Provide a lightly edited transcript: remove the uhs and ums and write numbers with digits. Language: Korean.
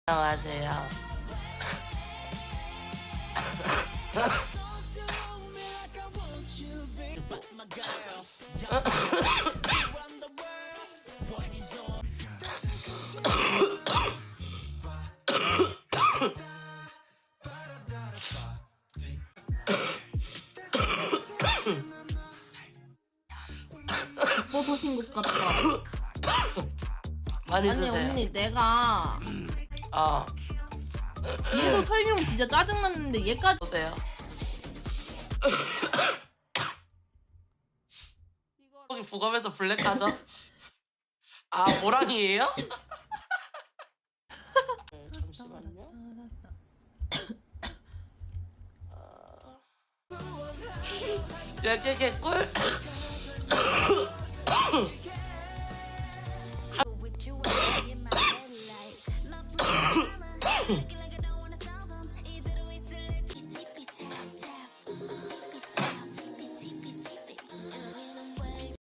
안녕하세요. 뽀소신 것 같다. 많이 아니 드세요. 언니 내가 얘도 설명 진짜 짜증났는데 얘까지 보세요. 여기 부검에서 블랙하죠? 아, 모랑이에요? 네, 잠시만요. 여기 개꿀. with you in my head like